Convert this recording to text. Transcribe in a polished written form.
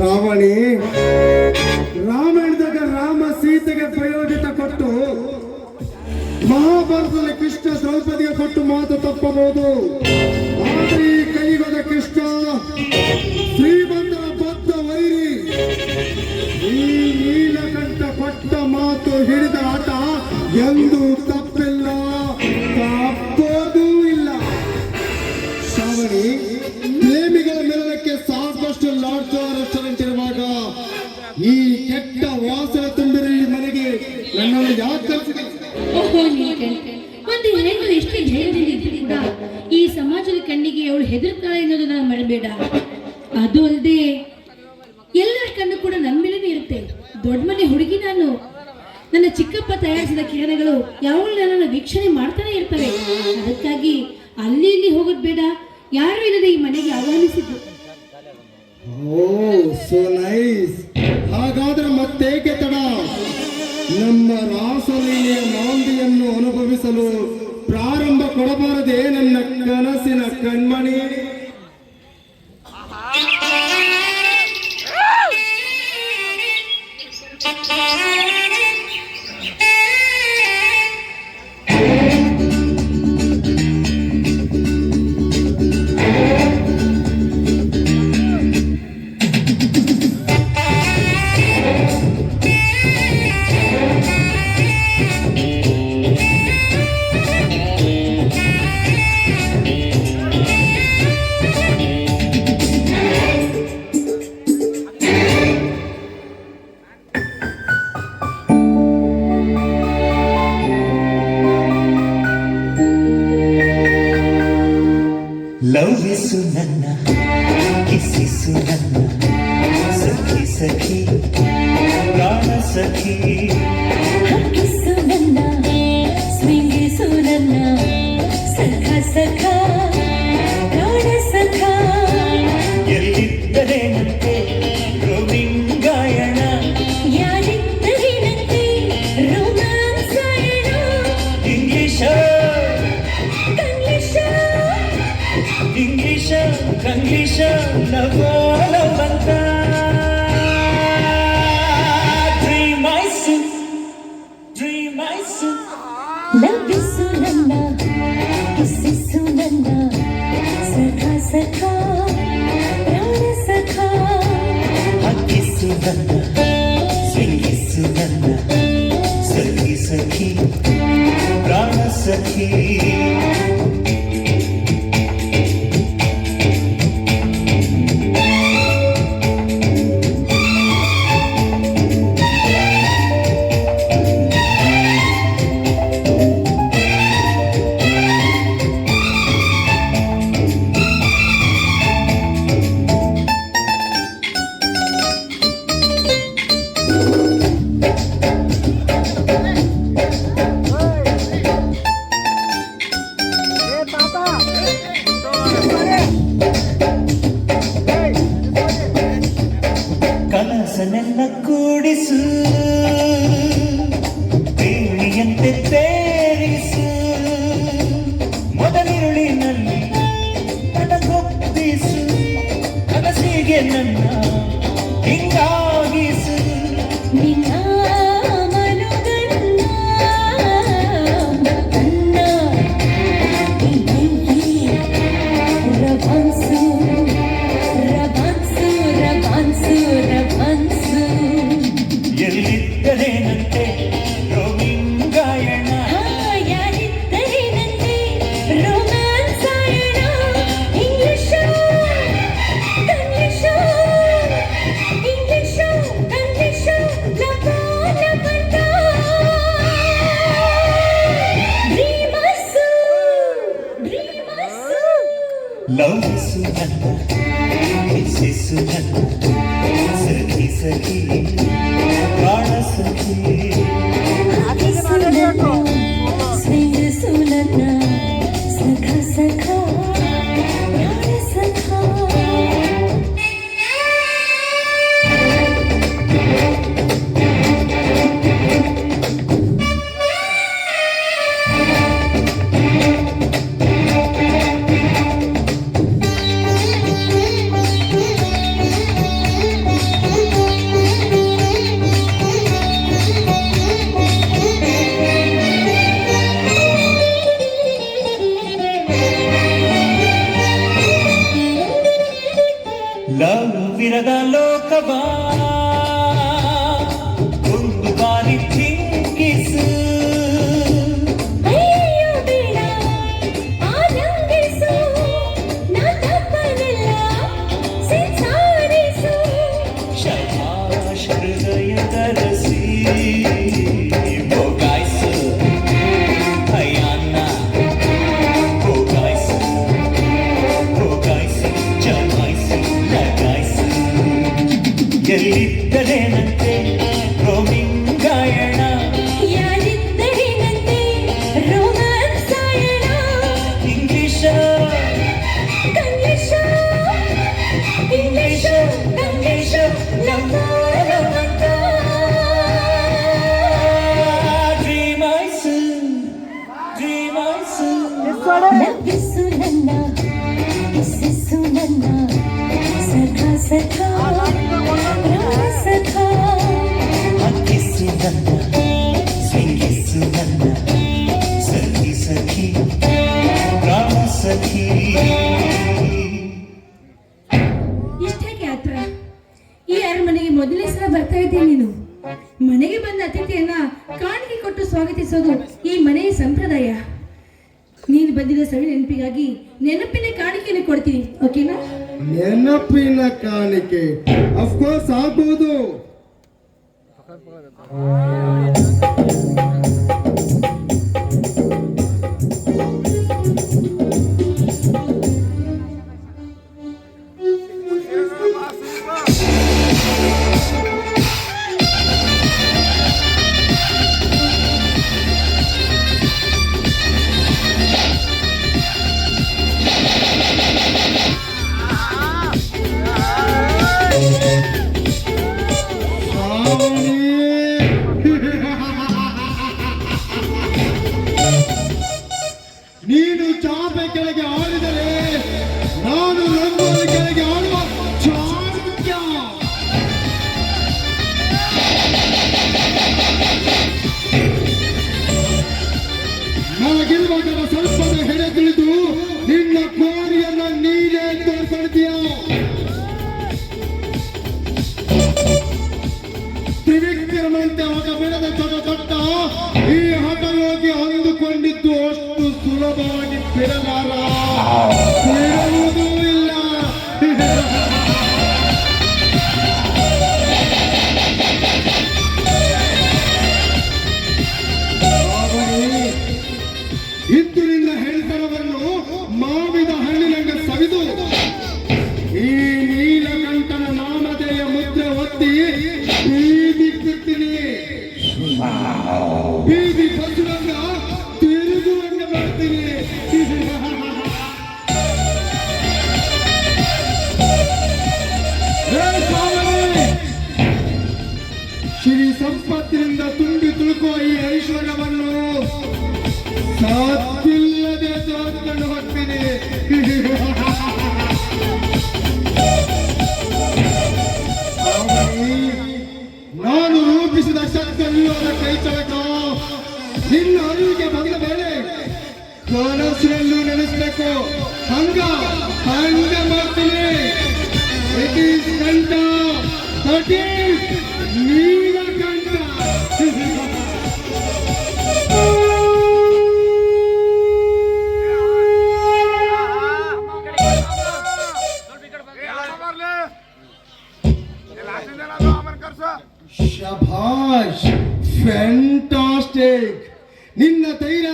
ಶ್ರಾವಣಿ, ರಾಮಾಯಣದಾಗ ರಾಮ ಸೀತೆಗೆ ಪ್ರಯೋಜಿತ ಕೊಟ್ಟು ಮಹಾಭಾರತದಲ್ಲಿ ಕೃಷ್ಣ ದ್ರೌಪದಿಗೆ ಕೊಟ್ಟು ಮಾತು ತಪ್ಪಬಹುದು. ಆದರೆ ಈ ಕೈಗೊದ ಕೃಷ್ಣ ಶ್ರೀಮಂತರ ಬದ್ಧ ವೈರಿ. ಈ ನೀಲಕಂಠ ಕೊಟ್ಟ ಮಾತು ಹಿಡಿದ ಆಟ ಎಂದು ತಪ್ಪಿಲ್ಲ, ತಪ್ಪೋದೂ ಇಲ್ಲ. ಶ್ರಾವಣಿ, ಪ್ರೇಮಿಗಳ ಮೆಲನಕ್ಕೆ ಸಾಕಷ್ಟು ಲಾಡ್ಜ್ ರೆಸ್ಟೋರೆಂಟ್ ಇರುವಾಗ ಈ ಕೆಟ್ಟ ವಾಸನೆ ತುಂಬಿರೋ ಈ ಮನೆಗೆ ನನ್ನನ್ನು ಯಾಕೆ ಕಳಿಸಿದೆ? ಒಂದು ಹೆಣ್ಣು ಎಷ್ಟು ಧೈರ್ಯದಲ್ಲಿ ಇದ್ರೂ ಕೂಡ ಈ ಸಮಾಜದ ಕಣ್ಣಿಗೆ ಅವಳು ಹೆದರ್ತಾಳೆ ಅನ್ನೋದು ನಾನು ಮರಬೇಡ. ಅದು ಅಲ್ಲದೆ ಎಲ್ಲರ ಕಣ್ಣು ಕೂಡ ನನ್ನ ಮೇಲೇನೆ ಇರುತ್ತೆ. ದೊಡ್ಡ ಮನೆ ಹುಡುಗಿ ನಾನು. ನನ್ನ ಚಿಕ್ಕಪ್ಪ ತಯಾರಿಸಿದ ಕಿರಣಗಳು ಯಾವಾಗಲೂ ನನ್ನನ್ನು ವೀಕ್ಷಣೆ ಮಾಡ್ತಾನೆ ಇರ್ತವೆ. ಅದಕ್ಕಾಗಿ ಅಲ್ಲಿ ಇಲ್ಲಿ ಹೋಗೋದು ಬೇಡ, ಯಾರು ಇಲ್ಲದೆ ಈ ಮನೆಗೆ ಆಹ್ವಾನಿಸಿದ್ದು. Oh so nice. ಹಾಗಾದ್ರೆ ಮತ್ತೇಕೆ ತಡ? ನಮ್ಮ ರಾಸಲೀಲೆಯ ನಾಂದಿಯನ್ನು ಅನುಭವಿಸಲು ಪ್ರಾರಂಭ ಕೊಡಬಾರದೆ ನನ್ನ ಕನಸಿನ ಕಣ್ಮಣಿ? ಲವ್ವಿಸು ನನ್ನ, ಕಿಸಿಸು ನನ್ನ ಸಖಿ ಸಖಿ ಪ್ರಾಣ ಸಖಿ. ಹಕ್ಕಿಸು ನನ್ನ, ಸ್ವಿಂಗಿಸು ನನ್ನ ಸಖ ಸಖ ಪ್ರಾಣ ಸಖ. ಎಲ್ಲಿದ್ದರೇನಂತೆ ರೋಮಿಂಗಾಯಣ, ಯಾರಿದ್ದರೇನಂತೆ ರೋಮಾಂಸಾಯಣ. English ಕಂಗ್ಲಿಷ English ಕಂಗ್ಲಿಷ ನವಲವಂತ. ಲವ್ವಿಸು ನನ್ನ, ಕಿಸಿಸು ನನ್ನ ಸಖ ಸಖ ಪ್ರಾಣ ಸಖ. ಹಕ್ಕಿಸು ನನ್ನ, ಸ್ವಿಂಗಿಸು ನನ್ನ ಸಖಿ ಸಖಿ ಪ್ರಾಣ ಸಖಿ. ಕನಸನೆಲ್ಲ ಕೂಡಿಸು, ಪ್ರೇಮಿಯಂತೆ ತೇರಿಸು, ಮೊದಲಿರುಳಿನಲ್ಲಿ ನನಗೊಪ್ಪಿಸು, ಕನಸಿಗೆ ನನ್ನ ಹಿಂಗಾಗಿಸು. ನಿನ್ನ ಮನಗಣ್ಣ ಕಣ್ಣ ರಭನ್ಸು ರಭನ್ಸು ರಭನ್ಸು ರಭನ್ಸು. ಎಲ್ಲಿದ್ದರೇನಂತೆ ರೋಮಿಂಗಾಯಣ, ಯಾರಿದ್ದರೇನಂತೆ ರೋಮಾಂಸಾಯಣ. English ಕಂಗ್ಲಿಷ English ಕಂಗ್ಲಿಷ ಲವಲವಂತ. ಡ್ರೀಮರ್ಸು ಡ್ರೀಮರ್ಸು. ಲವ್ವಿಸು ನನ್ನ, ಕಿಸಿಸು ನನ್ನ ಸಖಿ ಸಖಿ ಪ್ರಾಣ ಸಖಿ. ಹಕ್ಕಿಸು ನನ್ನ, ಸ್ವಿಂಗಿಸು ನನ್ನ ಸಖ ಸಖ ಪ್ರಾಣ ಸಖ. ಎಲ್ಲಿದ್ದರೇನಂತೆ ರೋಮಿಂಗಾಯಣ ಯಾರಿದ್ದರೇನಂತೆ ರೋಮ್ಯಾನ್ಸ್ ಆಯೋಣ ಇಂಗ್ಲಿಷ ಕಂಗ್ಲೀಷ ಇಂಗ್ಲಿಷ ಕಂಗ್ಲೀಷ ಲಂಬ ಲವಂಗ ಡ್ರೀಮೈಸು ನಗಿಸು ನನ್ನ ಕಿಸ್ಸು ನನ್ನ ಸಖಾ ಸಖಾ ಪ್ರಾಣ ಸಖಾ ಕಿಸ್ಸು ನನ್ನ ಸ್ವಿಂಗಿಸು ನನ್ನ ಸಖಿ ಸಖಿ ಪ್ರಾಣ ಸಖಿ ಇಷ್ಟೇಕೆ ಆತ್ರ? ಈ ಅರಮನೆಗೆ ಮೊದಲನೇ ಸಲ ಬರ್ತಾ ಇದ್ದೀನಿ. ನೀನು ಮನೆಗೆ ಬಂದ ಅತಿಥಿಯನ್ನ ಕಾಣಿಕೆ ಕೊಟ್ಟು ಸ್ವಾಗತಿಸೋದು ಈ ಮನೆಯ ಸಂಪ್ರದಾಯ. ನೀನು ಬಂದಿರೋ ಸವಿ ನೆನಪಿಗಾಗಿ ನೆನಪಿನ ಕಾಣಿಕೆಯನ್ನು ಕೊಡ್ತೀನಿ, ಓಕೆನಾ? ನೆನಪಿನ ಕಾಣಿಕೆ ಅಫ್ಕೋರ್ಸ್ ಆಗ್ಬೋದು. ನೀನು ಚಾಪೆ ಕೆಳಗೆ ಆಡಿದರೆ ನಾನು ರಂಗೋಲಿ ಕೆಳಗೆ ಆಡುವ ಚಾಣಕ್ಯ. ನನಗಿರುವಾಗ ಸ್ವಲ್ಪದ ಹೆಡೆ ತಿಳಿದು ನಿನ್ನ ಕೋರಿಯನ್ನ ನೀನೇ ತೋರ್ಪಡ್ತೀಯ. ತ್ರಿವಿಕ್ರಮಂತೆ ಆಗ ಬೆಳೆದ ಚಟ ಈ ಹಠಯೋಗಿ ಅಂದುಕೊಂಡಿದ್ದು ಅಷ್ಟು ಸುಲಭವಾಗಿ ಬಿಡಲಾರ, ಬಿಡುವುದೂ ಇಲ್ಲ. ಇದ್ದು ನಿನ್ನ ಹೆಣ್ತನವನ್ನು ಮಾವಿದ ಹಣ್ಣಿನಂಗ ಸವಿದು ಈ ನೀಲಕಂಠನ ನಾಮಧೇಯ ಮುದ್ರೆ ಒತ್ತಿ ಬೀದಿ ಬಿಡ್ತೀನಿ. ಬೀದಿ ಬಸ್ಸುವಂಗ ತಿರುಗುವಂಗ ಮಾಡ್ತೀನಿ. ಶ್ರೀ ಸಂಪತ್ತಿನಿಂದ ತುಂಬಿ ತುಳುಕುವ ಈ ಐಶ್ವರ್ಯವನ್ನು ಸಾಧ್ಯವಿಲ್ಲದೆ ತೋರಿಸಿಕೊಂಡು ಹೋಗ್ತೀನಿ. ನಾನು ರೂಪಿಸಿದ ಶಕ್ತಿಯಲ್ಲಿರುವ ಕೈ ಚಳಕ ನಿನ್ನ ಅರಿವಿಗೆ ಬಂದ ಮೇಲೆ ಕನಸಿನಲ್ಲೂ ನೆನೆಸಬೇಕು. ಹಂಗ ಮಾಡ್ತೀನಿ. ಇಟ್ ಈಸ್ ಕಂಠ, ದಟ್ ಈಸ್ ನೀಲಕಂಠ. ಶಭಾಷ್, ಫ್ಯಾಂಟಾಸ್ಟಿಕ್. ನಿನ್ನ ಧೈರ್ಯ